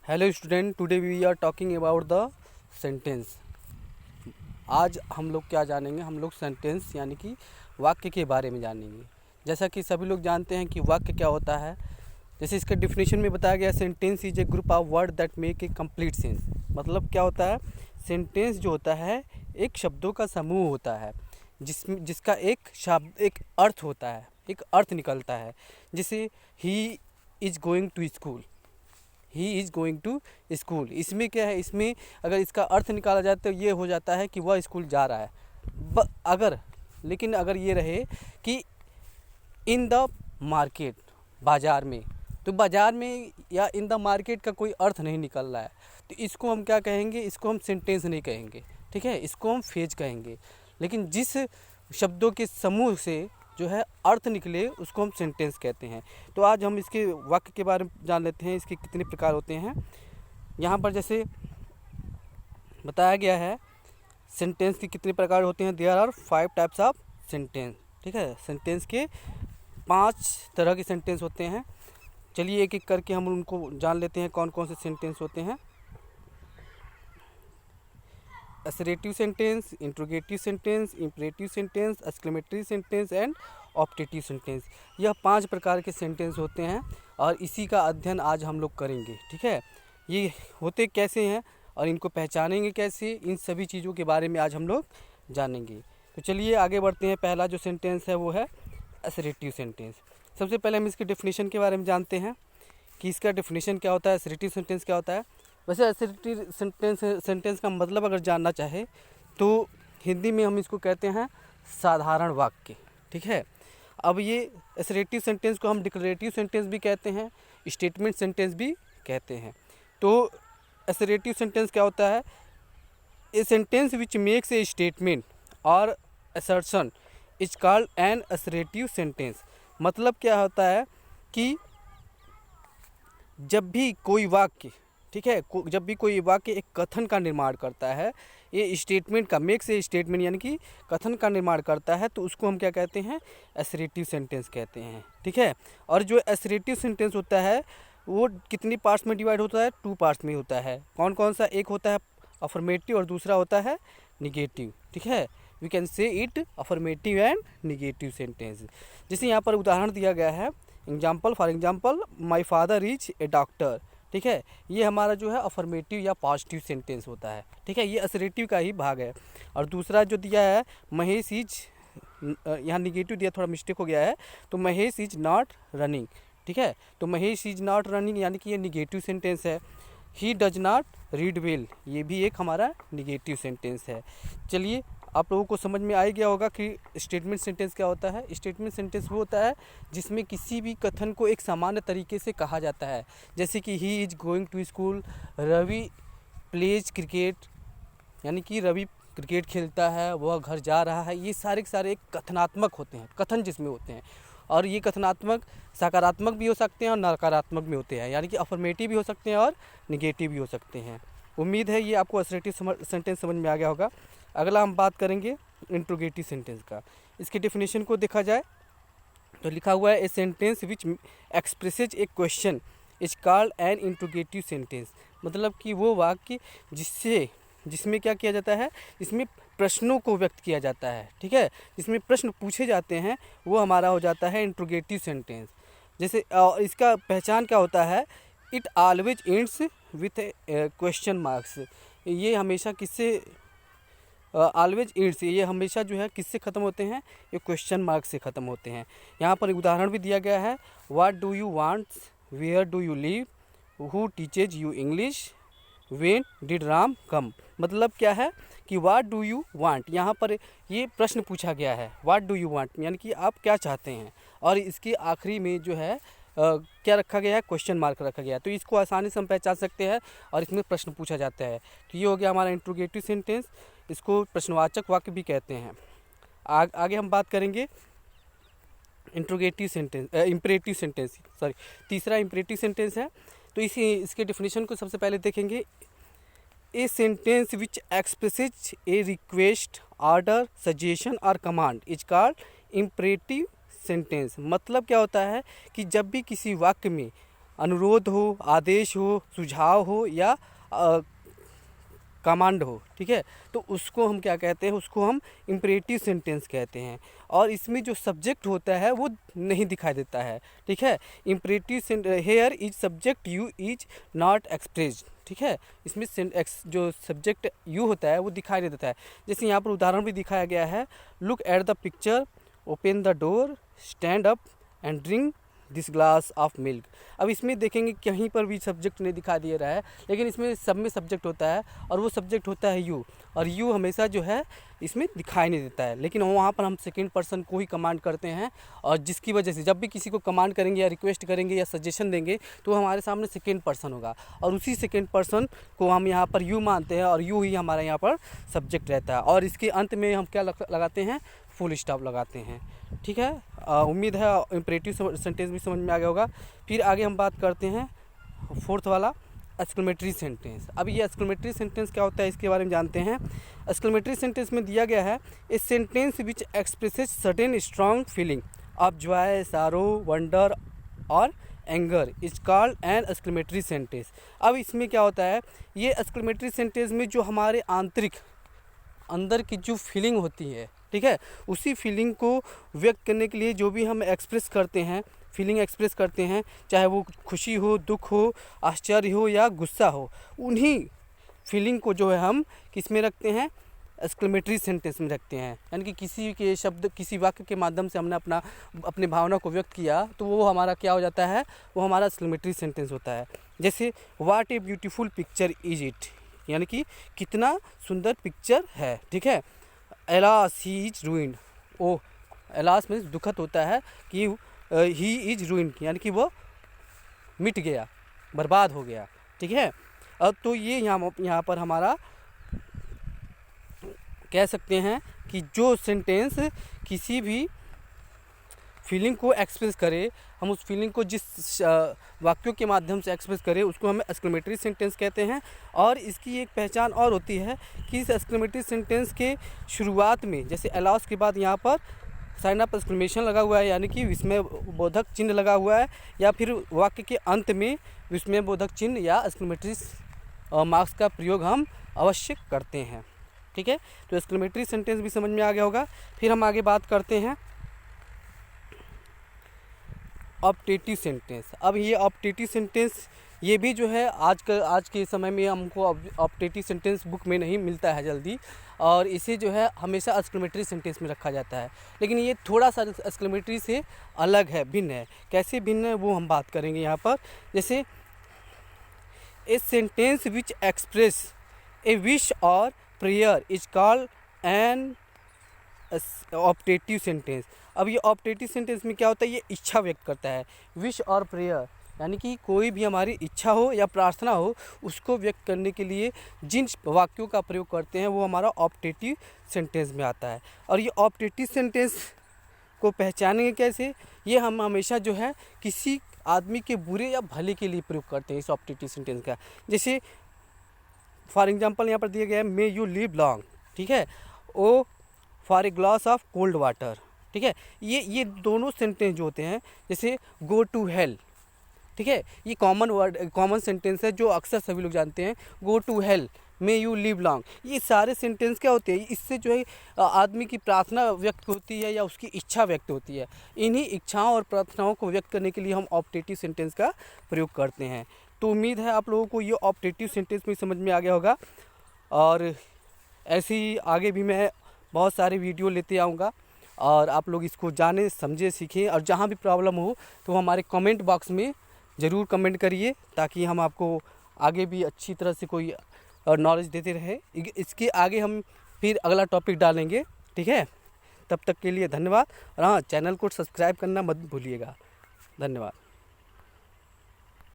Hello student, today we are talking about the sentence. आज हम लोग क्या जानेंगे? हम लोग सेंटेंस यानी कि वाक्य के बारे में जानेंगे। जैसा कि सभी लोग जानते हैं कि वाक्य क्या होता है। जैसे इसके डिफिनेशन में बताया गया, sentence is a group of word that make a complete sense. मतलब क्या होता है? सेंटेंस जो होता है एक शब्दों का समूह होता है जिसका एक शब्द एक अर्थ होता है, एक अर्थ निकलता है। जैसे he is going to school, he is going to school, इसमें क्या है? इसमें अगर इसका अर्थ निकाला जाए तो ये हो जाता है कि वह स्कूल जा रहा है। लेकिन अगर ये रहे कि इन द मार्केट, बाज़ार में, तो बाज़ार में या इन द मार्केट का कोई अर्थ नहीं निकल रहा है, तो इसको हम क्या कहेंगे? इसको हम सेंटेंस नहीं कहेंगे, ठीक है, इसको हम फेज कहेंगे। लेकिन जिस शब्दों के समूह से जो है अर्थ निकले उसको हम सेंटेंस कहते हैं। तो आज हम इसके वाक्य के बारे में जान लेते हैं, इसके कितने प्रकार होते हैं। यहाँ पर जैसे बताया गया है सेंटेंस के कितने प्रकार होते हैं। There are 5 types of sentence, ठीक है। सेंटेंस के 5 तरह के सेंटेंस होते हैं। चलिए एक एक करके हम उनको जान लेते हैं कौन कौन से सेंटेंस होते हैं। Assertive sentence, interrogative sentence, imperative sentence, exclamatory sentence and optative sentence. यह 5 प्रकार के सेंटेंस होते हैं और इसी का अध्ययन आज हम लोग करेंगे, ठीक है। ये होते कैसे हैं और इनको पहचानेंगे कैसे, इन सभी चीज़ों के बारे में आज हम लोग जानेंगे। तो चलिए आगे बढ़ते हैं। पहला जो सेंटेंस है वो है असर्टिव सेंटेंस। सबसे पहले हम इसके डेफिनेशन के बारे में जानते हैं कि इसका डेफिनेशन क्या होता है, असर्टिव सेंटेंस क्या होता है। वैसे असर्टिव सेंटेंस का मतलब अगर जानना चाहे तो हिंदी में हम इसको कहते हैं साधारण वाक्य, ठीक है। अब ये असर्टिव सेंटेंस को हम डिक्लेरेटिव सेंटेंस भी कहते हैं, स्टेटमेंट सेंटेंस भी कहते हैं। तो असर्टिव सेंटेंस क्या होता है? A sentence which makes a statement और assertion is called an assertive sentence. मतलब क्या होता है कि जब भी कोई वाक्य, ठीक है, जब भी कोई वाक्य एक कथन का निर्माण करता है, ये स्टेटमेंट का मेक से स्टेटमेंट यानी कि कथन का निर्माण करता है, तो उसको हम क्या कहते हैं? असर्टिव सेंटेंस कहते हैं, ठीक है। और जो असर्टिव सेंटेंस होता है वो कितनी पार्ट्स में डिवाइड होता है? 2 पार्ट्स में होता है। कौन कौन सा? एक होता है अफर्मेटिव और दूसरा होता है निगेटिव, ठीक है। We can say it affirmative and negative sentence. जैसे यहाँ पर उदाहरण दिया गया है, for example my father is a doctor, ठीक है। ये हमारा जो है अफर्मेटिव या पॉजिटिव सेंटेंस होता है, ठीक है। ये असर्टिव का ही भाग है। और दूसरा जो दिया है महेश इज, यहाँ निगेटिव दिया, थोड़ा मिस्टेक हो गया है, तो महेश इज नॉट रनिंग, ठीक है। तो महेश इज नॉट रनिंग यानी कि ये निगेटिव सेंटेंस है। He does not read well, ये भी एक हमारा निगेटिव सेंटेंस है। चलिए आप लोगों को समझ में आ ही गया होगा कि स्टेटमेंट सेंटेंस क्या होता है। स्टेटमेंट सेंटेंस वो होता है जिसमें किसी भी कथन को एक सामान्य तरीके से कहा जाता है। जैसे कि he is going to school, Ravi plays cricket, यानी कि रवि क्रिकेट खेलता है, वह घर जा रहा है। ये सारे के सारे एक कथनात्मक होते हैं, कथन जिसमें होते हैं। और ये कथनात्मक सकारात्मक भी हो सकते हैं और नकारात्मक भी होते हैं, यानी कि अफर्मेटिव भी हो सकते हैं और निगेटिव भी हो सकते हैं। उम्मीद है ये आपको असर्टिव सेंटेंस समझ में आ गया होगा। अगला हम बात करेंगे इंट्रोगेटिव सेंटेंस का। इसके डेफिनेशन को देखा जाए तो लिखा हुआ है a sentence which expresses A question is called N interrogative sentence. मतलब कि वो वाक्य जिसमें क्या किया जाता है, जिसमें प्रश्नों को व्यक्त किया जाता है, ठीक है, जिसमें प्रश्न पूछे जाते हैं, वो हमारा हो जाता है इंट्रोगेटिव सेंटेंस। जैसे इसका पहचान क्या होता है? It always ends with question marks. ये हमेशा किससे ऑलवेज एंड्स, ये हमेशा जो है किससे ख़त्म होते हैं? ये क्वेश्चन मार्क से ख़त्म होते हैं। यहाँ पर उदाहरण भी दिया गया है, what do you want, where do you live, who teaches you English, when did Ram come. मतलब क्या है कि व्हाट डू यू वांट, यहाँ पर ये प्रश्न पूछा गया है, व्हाट डू यू वांट यानी कि आप क्या चाहते हैं, और इसके आखिरी में जो है क्या रखा गया है? क्वेश्चन मार्क रखा गया है। तो इसको आसानी से हम पहचान सकते हैं और इसमें प्रश्न पूछा जाता है। तो ये हो गया हमारा इंट्रोगेटिव सेंटेंस, इसको प्रश्नवाचक वाक्य भी कहते हैं। आगे हम बात करेंगे interrogative sentence, imperative sentence, sorry, तीसरा इंपरेटिव सेंटेंस है। तो इसके डेफिनेशन को सबसे पहले देखेंगे। A sentence which expresses a request, order, suggestion और command is called imperative sentence. मतलब क्या होता है कि जब भी किसी वाक्य में अनुरोध हो, आदेश हो, सुझाव हो या कमांड हो, ठीक है, तो उसको हम क्या कहते हैं, उसको हम इम्परेटिव सेंटेंस कहते हैं। और इसमें जो सब्जेक्ट होता है वो नहीं दिखाई देता है, ठीक है। Imperative here is subject you is not expressed, ठीक है। इसमें जो सब्जेक्ट यू होता है वो दिखाई नहीं देता है। जैसे यहाँ पर उदाहरण भी दिखाया गया है, look at the picture, open the door, stand up and drink this glass of milk. अब इसमें देखेंगे कहीं पर भी सब्जेक्ट नहीं दिखा दिया रहा है, लेकिन इसमें सब में सब्जेक्ट होता है और वो सब्जेक्ट होता है यू, और यू हमेशा जो है इसमें दिखाई नहीं देता है। लेकिन वहाँ पर हम सेकंड पर्सन को ही कमांड करते हैं, और जिसकी वजह से जब भी किसी को कमांड करेंगे या रिक्वेस्ट करेंगे या सजेशन देंगे तो हमारे सामने सेकंड पर्सन होगा, और उसी सेकंड पर्सन को हम यहाँ पर यू मानते हैं और यू ही हमारा यहाँ पर सब्जेक्ट रहता है। और इसके अंत में हम क्या लगाते हैं, फुल स्टॉप लगाते हैं, ठीक है। उम्मीद है इम्परेटिव सेंटेंस भी समझ में आ गया होगा। फिर आगे हम बात करते हैं फोर्थ वाला, एक्सक्लेमेटरी सेंटेंस। अब ये एक्सक्लेमेटरी सेंटेंस क्या होता है इसके बारे में जानते हैं। एक्सक्लेमेटरी सेंटेंस में दिया गया है, a sentence which expresses certain strong feeling of Joy, सारो, वंडर और anger is called N exclamatory sentence. अब इसमें क्या होता है, ये एक्सक्लेमेटरी सेंटेंस में जो हमारे आंतरिक अंदर की जो फीलिंग होती है, ठीक है, उसी फीलिंग को व्यक्त करने के लिए जो भी हम एक्सप्रेस करते हैं, फीलिंग एक्सप्रेस करते हैं, चाहे वो खुशी हो, दुख हो, आश्चर्य हो या गुस्सा हो, उन्हीं फीलिंग को जो है हम किस में रखते हैं, एक्सक्लेमेटरी सेंटेंस में रखते हैं। यानी कि किसी के शब्द, किसी वाक्य के माध्यम से हमने अपने भावना को व्यक्त किया तो वो हमारा क्या हो जाता है, वो हमारा एक्सक्लेमेटरी सेंटेंस होता है। जैसे what a beautiful picture is it, यानी कि कितना सुंदर पिक्चर है, ठीक है। Alas he is ruined, oh alas में दुखद होता है कि ही इज रूइंड, यानी कि वो मिट गया, बर्बाद हो गया, ठीक है। अब तो ये यहाँ पर हमारा कह सकते हैं कि जो सेंटेंस किसी भी फीलिंग को एक्सप्रेस करे, हम उस फीलिंग को जिस वाक्यों के माध्यम से एक्सप्रेस करें उसको हमें एक्सक्लेमेटरी सेंटेंस कहते हैं। और इसकी एक पहचान और होती है कि इस एक्सक्लेमेटरी सेंटेंस के शुरुआत में, जैसे अलाउस के बाद यहाँ पर साइन ऑफ एक्सक्लेमेशन लगा हुआ है, यानी कि विस्मय बोधक चिन्ह लगा हुआ है, या फिर वाक्य के अंत में विस्मय बोधक चिन्ह या एक्सक्लेमेटरी मार्क्स का प्रयोग हम अवश्य करते हैं, ठीक है। तो एक्सक्लेमेटरी सेंटेंस भी समझ में आ गया होगा। फिर हम आगे बात करते हैं ऑप्टेटिव सेंटेंस। अब ये ऑप्टेटिव सेंटेंस ये भी जो है आज के समय में हमको ऑप्टेटिव सेंटेंस बुक में नहीं मिलता है जल्दी, और इसे जो है हमेशा एक्सक्लेमेटरी सेंटेंस में रखा जाता है। लेकिन ये थोड़ा सा एक्सक्लेमेटरी से अलग है, भिन्न है। कैसे भिन्न है वो हम बात करेंगे यहाँ पर। जैसे a sentence which express a wish और prayer is called an optative sentence. अब ये ऑप्टेटिव सेंटेंस में क्या होता है, ये इच्छा व्यक्त करता है। विश और प्रेयर यानी कि कोई भी हमारी इच्छा हो या प्रार्थना हो, उसको व्यक्त करने के लिए जिन वाक्यों का प्रयोग करते हैं वो हमारा ऑप्टेटिव सेंटेंस में आता है। और ये ऑप्टेटिव सेंटेंस को पहचानेंगे कैसे, ये हम हमेशा जो है किसी आदमी के बुरे या भले के लिए प्रयोग करते हैं इस ऑप्टेटिव सेंटेंस का। जैसे फॉर एग्जांपल यहाँ पर दिया गया है, मे यू लिव लॉन्ग, ठीक है, oh for a glass of cold water, ठीक है। ये दोनों सेंटेंस जो होते हैं, जैसे गो टू हेल, ठीक है, ये कॉमन सेंटेंस है जो अक्सर सभी लोग जानते हैं। Go to hell, may you live long, ये सारे सेंटेंस क्या होते हैं, इससे जो है आदमी की प्रार्थना व्यक्त होती है या उसकी इच्छा व्यक्त होती है। इन्हीं इच्छाओं और प्रार्थनाओं को व्यक्त करने के लिए हम ऑप्टेटिव सेंटेंस का प्रयोग करते हैं। तो उम्मीद है आप लोगों को ये ऑप्टेटिव सेंटेंस में समझ में आ गया होगा, और ऐसे ही आगे भी मैं बहुत सारे वीडियो लेते आऊँगा, और आप लोग इसको जाने, समझे, सीखें। और जहाँ भी प्रॉब्लम हो तो हमारे कमेंट बॉक्स में ज़रूर कमेंट करिए, ताकि हम आपको आगे भी अच्छी तरह से कोई नॉलेज देते रहे। इसके आगे हम फिर अगला टॉपिक डालेंगे, ठीक है। तब तक के लिए धन्यवाद, और हाँ, चैनल को सब्सक्राइब करना मत भूलिएगा। धन्यवाद।